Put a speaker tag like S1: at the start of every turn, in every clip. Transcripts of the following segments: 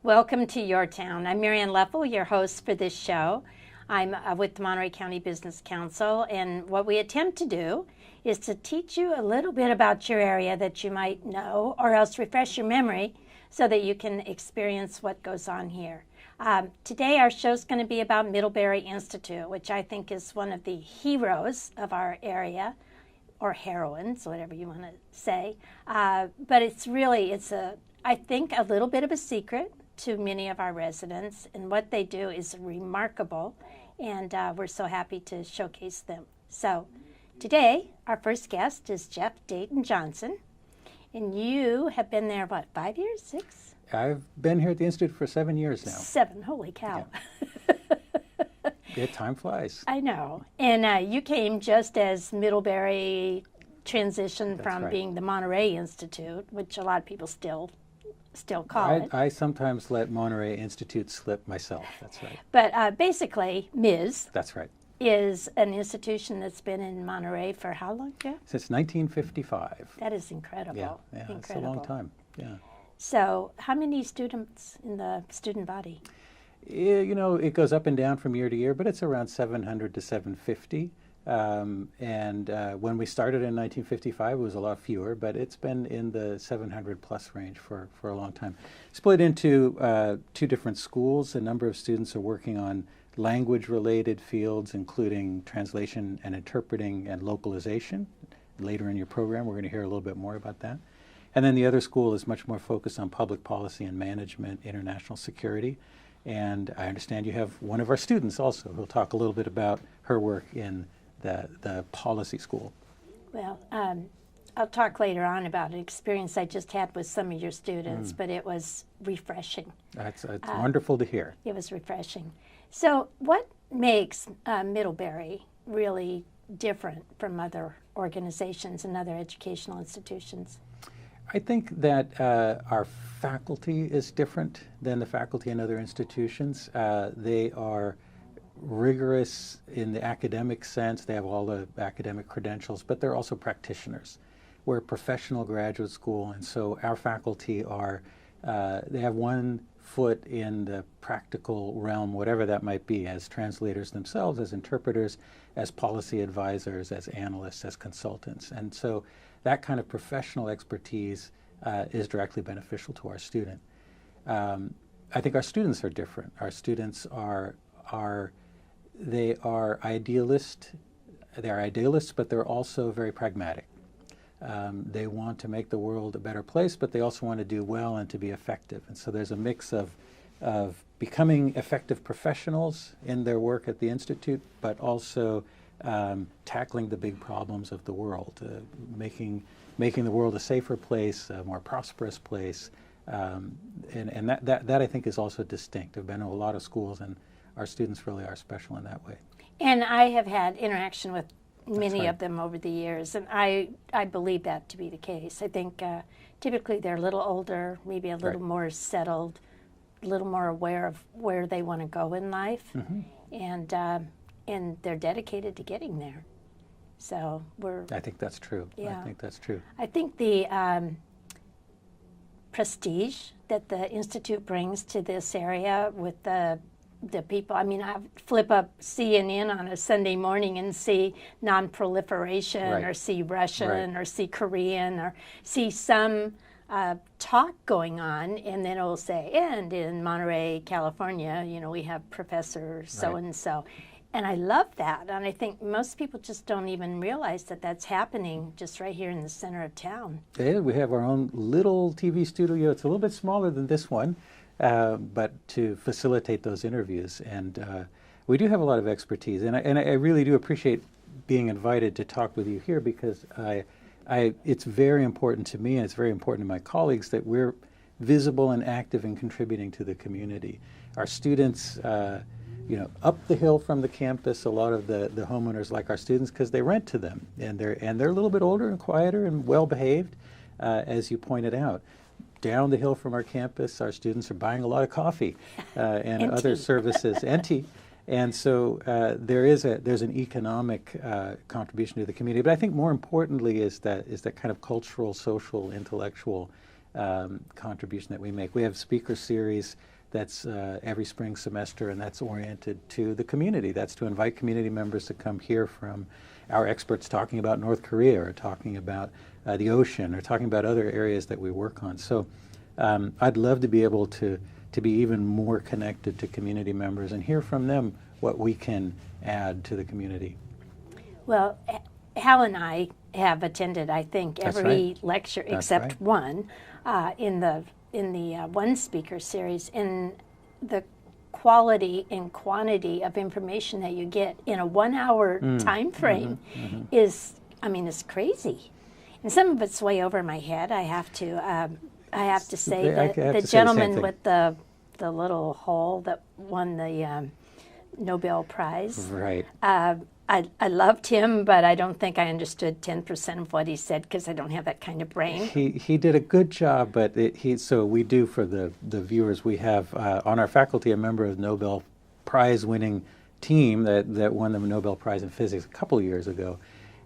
S1: Welcome to Your Town. I'm Marianne Leffel, your host for this show. I'm with the Monterey County Business Council, and what we attempt to do is to teach you a little bit about your area that you might know, or else refresh your memory so that you can experience what goes on here. Today our show's going to be about Middlebury Institute, which I think is one of the heroes of our area, or heroines, whatever you want to say. But it's I think, a little bit of a secret to many of our residents, and what they do is remarkable, and we're so happy to showcase them. So today, our first guest is Jeff Dayton Johnson, and you have been there, what, 5 years, 6?
S2: I've been here at the Institute for 7 years now.
S1: 7, holy cow.
S2: Yeah, time flies.
S1: I know. And you came just as Middlebury transitioned
S2: That's
S1: from
S2: right.
S1: being the Monterey Institute, which a lot of people still call it.
S2: I sometimes let Monterey Institute slip myself. That's right.
S1: But basically, M.I.I.S.
S2: That's right.
S1: is an institution that's been in Monterey for how long, Jeff?
S2: Since 1955.
S1: That is incredible.
S2: Yeah,
S1: Incredible.
S2: it's a long time. Yeah.
S1: So how many students in the student body?
S2: You know, it goes up and down from year to year, but it's around 700 to 750. When we started in 1955, it was a lot fewer, but it's been in the 700 plus range for a long time. Split into 2 different schools. A number of students are working on language-related fields, including translation and interpreting and localization. Later in your program, we're going to hear a little bit more about that. And then the other school is much more focused on public policy and management, international security. And I understand you have one of our students also who'll talk a little bit about her work in the policy school.
S1: Well, I'll talk later on about an experience I just had with some of your students, but it was refreshing.
S2: It's wonderful to hear.
S1: It was refreshing. So what makes Middlebury really different from other organizations and other educational institutions?
S2: I think that our faculty is different than the faculty in other institutions. They are rigorous in the academic sense. They have all the academic credentials, but they're also practitioners. We're a professional graduate school, and so our faculty are, they have one foot in the practical realm, whatever that might be, as translators themselves, as interpreters, as policy advisors, as analysts, as consultants. And so that kind of professional expertise is directly beneficial to our student. I think our students are different. Our students are idealists, but they're also very pragmatic. They want to make the world a better place, but they also want to do well and to be effective. And so there's a mix of becoming effective professionals in their work at the Institute, but also tackling the big problems of the world, making the world a safer place, a more prosperous place. And that I think is also distinct. I've been to a lot of schools, and our students really are special in that way.
S1: And I have had interaction with many
S2: right.
S1: of them over the years, and I believe that to be the case. I think typically they're a little older, maybe a little
S2: right.
S1: more settled, a little more aware of where they want to go in life, and they're dedicated to getting there. So
S2: I think that's true.
S1: Yeah.
S2: I think that's true.
S1: I think the prestige that the Institute brings to this area with the people, I mean, I flip up CNN on a Sunday morning and see non-proliferation,
S2: right.
S1: or see Russian,
S2: right.
S1: or see Korean, or see some talk going on, and then it'll say, and in Monterey, California, you know, we have Professor so-and-so. And I love that, and I think most people just don't even realize that that's happening just right here in the center of town.
S2: Yeah, we have our own little TV studio. It's a little bit smaller than this one, but to facilitate those interviews. And we do have a lot of expertise, and I really do appreciate being invited to talk with you here, because it's very important to me, and it's very important to my colleagues, that we're visible and active in contributing to the community. Our students, up the hill from the campus, a lot of the homeowners like our students because they rent to them, and they're a little bit older and quieter and well behaved, as you pointed out. Down the hill from our campus, our students are buying a lot of coffee and other services, and tea. And so there's an economic contribution to the community. But I think more importantly is that kind of cultural, social, intellectual contribution that we make. We have speaker series that's every spring semester, and that's oriented to the community. That's to invite community members to come hear from our experts talking about North Korea, or talking about the ocean, or talking about other areas that we work on. So I'd love to be able to be even more connected to community members and hear from them what we can add to the community.
S1: Well, Hal and I have attended, I think,
S2: That's
S1: every
S2: right.
S1: lecture
S2: That's
S1: except
S2: right.
S1: one in the one speaker series. And the quality and quantity of information that you get in a 1 hour time frame is, I mean, it's crazy. And some of it's way over my head. I have to say that the gentleman with the little hole that won the Nobel Prize.
S2: Right.
S1: I loved him, but I don't think I understood 10% of what he said, because I don't have that kind of brain.
S2: He did a good job, but so we do, for the viewers, we have on our faculty a member of the Nobel Prize winning team that won the Nobel Prize in Physics a couple years ago.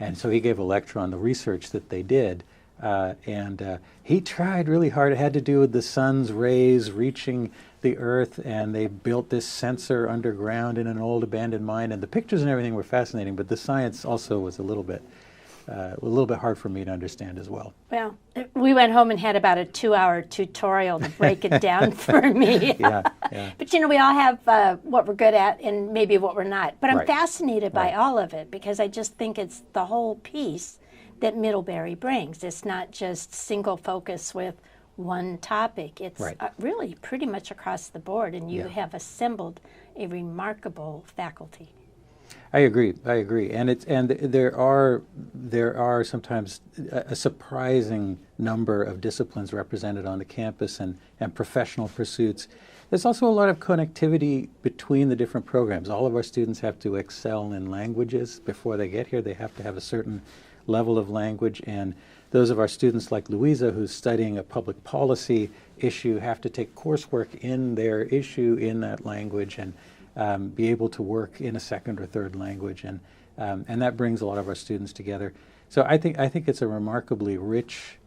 S2: And so he gave a lecture on the research that they did. And he tried really hard. It had to do with the sun's rays reaching the earth, and they built this sensor underground in an old abandoned mine. And the pictures and everything were fascinating, but the science also was a little bit hard for me to understand as well.
S1: Well, we went home and had about a 2-hour tutorial to break it down for me.
S2: Yeah.
S1: But we all have what we're good at and maybe what we're not. But I'm
S2: Right.
S1: fascinated by
S2: Right.
S1: all of it, because I just think it's the whole piece that Middlebury brings. It's not just single focus with one topic. It's
S2: Right.
S1: Really pretty much across the board, and you
S2: Yeah.
S1: have assembled a remarkable faculty.
S2: I agree, and there are sometimes a surprising number of disciplines represented on the campus, and professional pursuits. There's also a lot of connectivity between the different programs. All of our students have to excel in languages before they get here. They have to have a certain level of language, and those of our students like Louisa, who's studying a public policy issue, have to take coursework in their issue in that language, and be able to work in a second or third language, and that brings a lot of our students together. So I think it's a remarkably rich,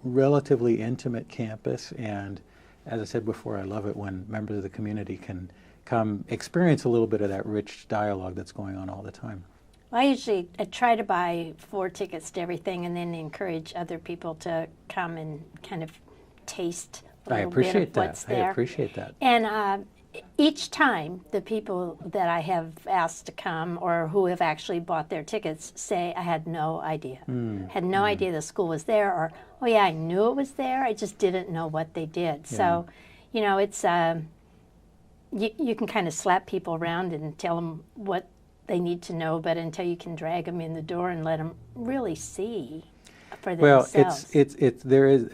S2: relatively intimate campus, and as I said before, I love it when members of the community can come experience a little bit of that rich dialogue that's going on all the time.
S1: Well, I try to buy 4 tickets to everything, and then encourage other people to come and kind of taste a little bit of what's there.
S2: I appreciate that.
S1: And each time, the people that I have asked to come, or who have actually bought their tickets, say, I had no idea. Had no idea the school was there, or, oh yeah, I knew it was there, I just didn't know what they did.
S2: Yeah.
S1: So, it's, you can kind of slap people around and tell them what they need to know, but until you can drag them in the door and let them really see for themselves.
S2: Well, there is,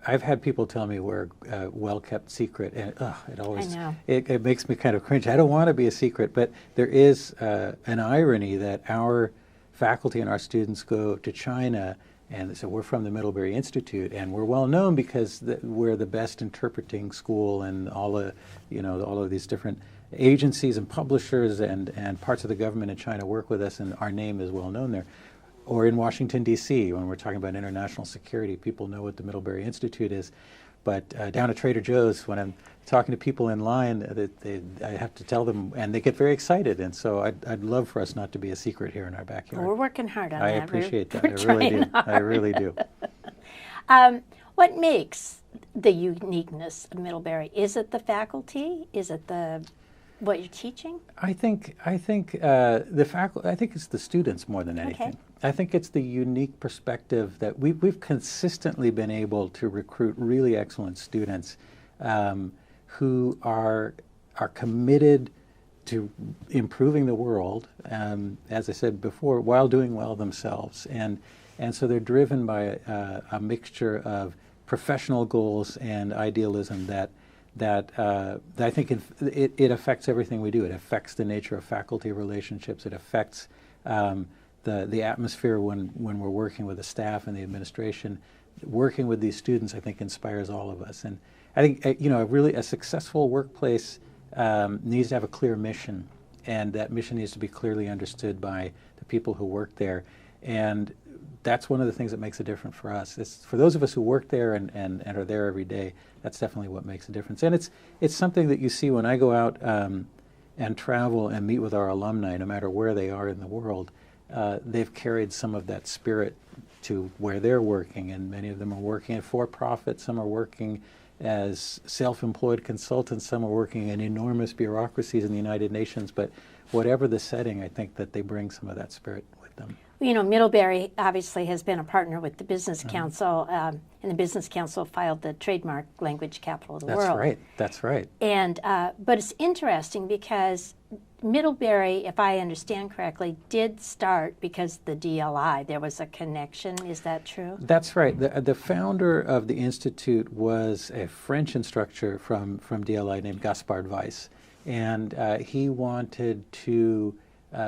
S2: I've had people tell me we're a well-kept secret, and it always, it makes me kind of cringe. I don't want to be a secret, but there is an irony that our faculty and our students go to China, and so we're from the Middlebury Institute, and we're well known because we're the best interpreting school, and all of these different agencies and publishers and parts of the government in China work with us, and our name is well known there. Or in Washington, D.C., when we're talking about international security, people know what the Middlebury Institute is. But down at Trader Joe's, when I'm talking to people in line, I have to tell them, and they get very excited. And so I'd love for us not to be a secret here in our backyard.
S1: Well, we're working hard on that.
S2: I appreciate that. I really do. I really do.
S1: What makes the uniqueness of Middlebury? Is it the faculty? Is it what you're teaching?
S2: I think the faculty. I think it's the students more than anything.
S1: Okay.
S2: I think it's the unique perspective that we've consistently been able to recruit really excellent students who are committed to improving the world, as I said before, while doing well themselves, and so they're driven by a mixture of professional goals and idealism that I think it affects everything we do. It affects the nature of faculty relationships. It affects the atmosphere when we're working with the staff and the administration. Working with these students, I think, inspires all of us. And I think a successful workplace needs to have a clear mission, and that mission needs to be clearly understood by the people who work there. And that's one of the things that makes a difference for us. It's for those of us who work there and are there every day. That's definitely what makes a difference. And it's something that you see when I go out and travel and meet with our alumni, no matter where they are in the world. They've carried some of that spirit to where they're working, and many of them are working at for-profit. Some are working as self-employed consultants. Some are working in enormous bureaucracies in the United Nations. But whatever the setting, I think that they bring some of that spirit with them.
S1: You know, Middlebury obviously has been a partner with the Business Council, and the Business Council filed the trademark language capital of the world.
S2: That's right. That's right.
S1: And but it's interesting because Middlebury, if I understand correctly, did start because the DLI. There was a connection. Is that true?
S2: That's right. The founder of the institute was a French instructor from DLI named Gaspard Weiss, and he wanted to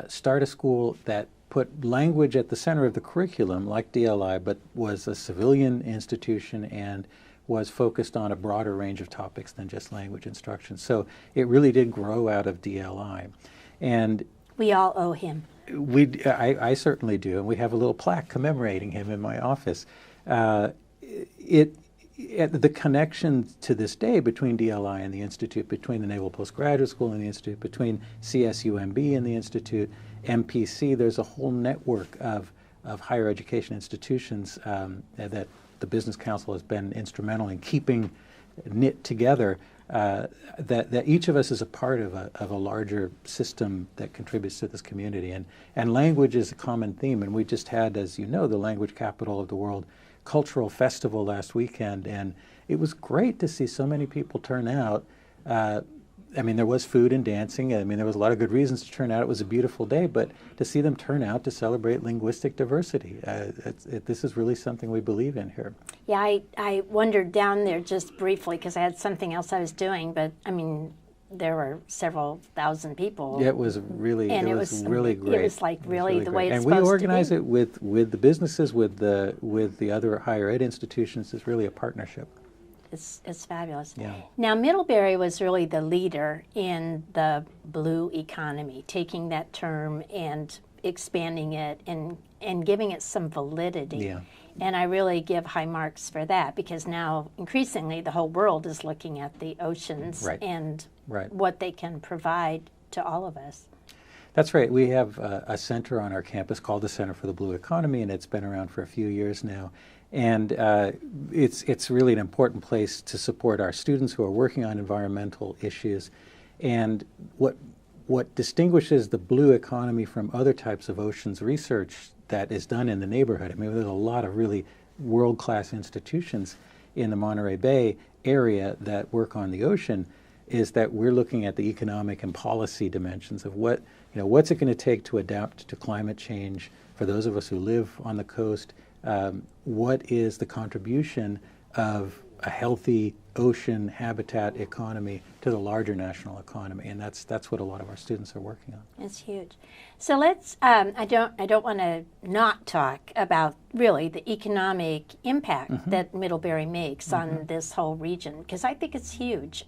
S2: start a school that put language at the center of the curriculum, like DLI, but was a civilian institution and was focused on a broader range of topics than just language instruction. So it really did grow out of DLI. And
S1: we all owe him.
S2: I certainly do, and we have a little plaque commemorating him in my office. The connection to this day between DLI and the Institute, between the Naval Postgraduate School and the Institute, between CSUMB and the Institute, MPC, there's a whole network of higher education institutions that the Business Council has been instrumental in keeping knit together, that each of us is a part of a larger system that contributes to this community. And language is a common theme, and we just had, as you know, the language capital of the world cultural festival last weekend, and it was great to see so many people turn out. I mean, there was food and dancing. I mean, there was a lot of good reasons to turn out. It was a beautiful day, but to see them turn out to celebrate linguistic diversity, this is really something we believe in here.
S1: Yeah, I wandered down there just briefly because I had something else I was doing, but I mean, there were several thousand people.
S2: Yeah, it was really,
S1: and
S2: it was really great.
S1: It was like really the way it's
S2: and
S1: supposed to be.
S2: And we organize it with the businesses, with the other higher ed institutions. It's really a partnership.
S1: It's fabulous.
S2: Yeah.
S1: Now, Middlebury was really the leader in the blue economy, taking that term and expanding it and giving it some validity.
S2: Yeah.
S1: And I really give high marks for that because now increasingly the whole world is looking at the oceans and what they can provide to all of us.
S2: That's right. We have a center on our campus called the Center for the Blue Economy, and it's been around for a few years now. And it's really an important place to support our students who are working on environmental issues. And what distinguishes the blue economy from other types of oceans research that is done in the neighborhood, I mean, there's a lot of really world-class institutions in the Monterey Bay area that work on the ocean, is that we're looking at the economic and policy dimensions of what's it going to take to adapt to climate change for those of us who live on the coast. What is the contribution of a healthy ocean habitat economy to the larger national economy? And that's what a lot of our students are working on.
S1: It's huge. So let's. I don't want to not talk about really the economic impact that Middlebury makes on this whole region, because I think it's huge,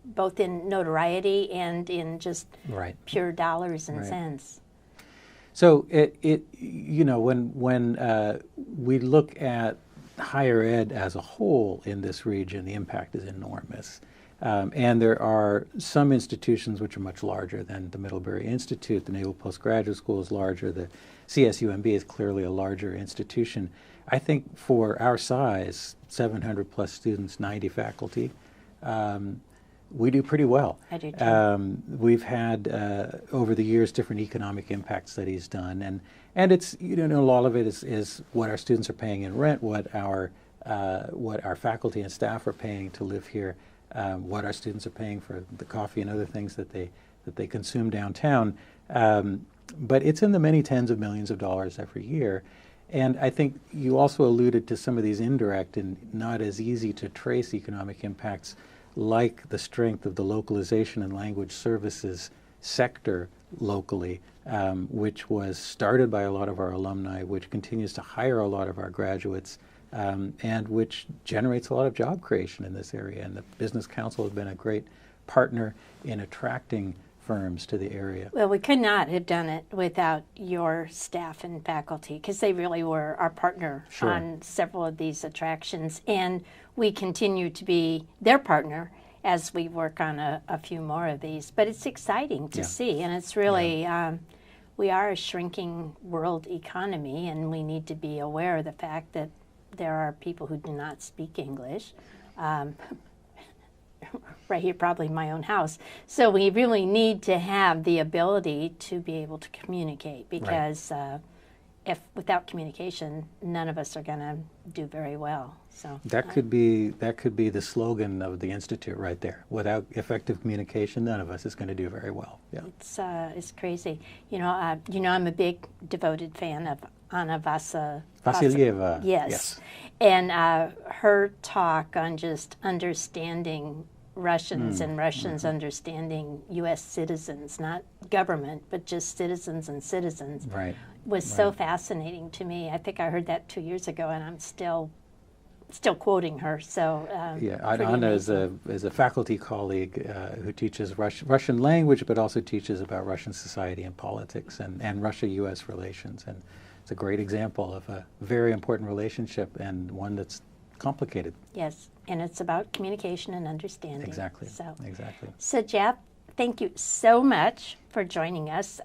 S1: both in notoriety and in just pure dollars and cents.
S2: So when we look at higher ed as a whole in this region, the impact is enormous. And there are some institutions which are much larger than the Middlebury Institute. The Naval Postgraduate School is larger. The CSUMB is clearly a larger institution. I think for our size, 700 plus students, 90 faculty, we do pretty well.
S1: I do too.
S2: We've had over the years different economic impact studies done, and it's a lot of it is what our students are paying in rent, what our faculty and staff are paying to live here, what our students are paying for the coffee and other things that they consume downtown. But it's in the many tens of millions of dollars every year. And I think you also alluded to some of these indirect and not as easy to trace economic impacts, like the strength of the localization and language services sector locally, which was started by a lot of our alumni, which continues to hire a lot of our graduates, and which generates a lot of job creation in this area. And the Business Council has been a great partner in attracting firms to the area.
S1: Well, we could not have done it without your staff and faculty, because they really were our partner
S2: Sure.
S1: on several of these attractions. And we continue to be their partner as we work on a few more of these. But it's exciting to see, and it's really, we are a shrinking world economy, and we need to be aware of the fact that there are people who do not speak English. Right here, probably my own house. So we really need to have the ability to be able to communicate, because if without communication, none of us are going to do very well. So
S2: that could be the slogan of the Institute right there. Without effective communication, none of us is going to do very well. Yeah,
S1: it's crazy. You know, I'm a big devoted fan of Anna
S2: Vasilyeva.
S1: Yes. And her talk on just understanding Russians and Russians understanding U.S. citizens, not government, but just citizens and citizens, was so fascinating to me. I think I heard that 2 years ago, and I'm still quoting her. So
S2: Anna is a faculty colleague who teaches Russian language, but also teaches about Russian society and politics and Russia-U.S. relations. And it's a great example of a very important relationship, and one that's complicated.
S1: Yes, and it's about communication and understanding.
S2: Exactly.
S1: Exactly. So Jeff, thank you so much for joining us.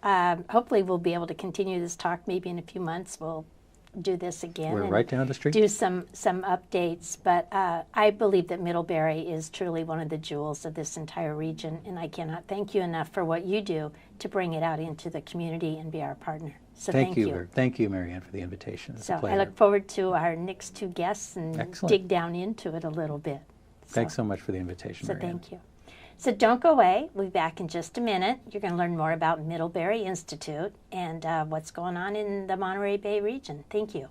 S1: Hopefully we'll be able to continue this talk. Maybe in a few months we'll do this again.
S2: We're right down the street.
S1: Do some updates. But I believe that Middlebury is truly one of the jewels of this entire region, and I cannot thank you enough for what you do to bring it out into the community and be our partner. So thank you.
S2: Thank you, Marianne, for the invitation. It's a pleasure.
S1: I look forward to our next two guests and
S2: Excellent.
S1: dig down into it a little bit.
S2: Thanks so much for the invitation,
S1: So
S2: Marianne.
S1: thank you. So don't go away. We'll be back in just a minute. You're going to learn more about Middlebury Institute and what's going on in the Monterey Bay region. Thank you.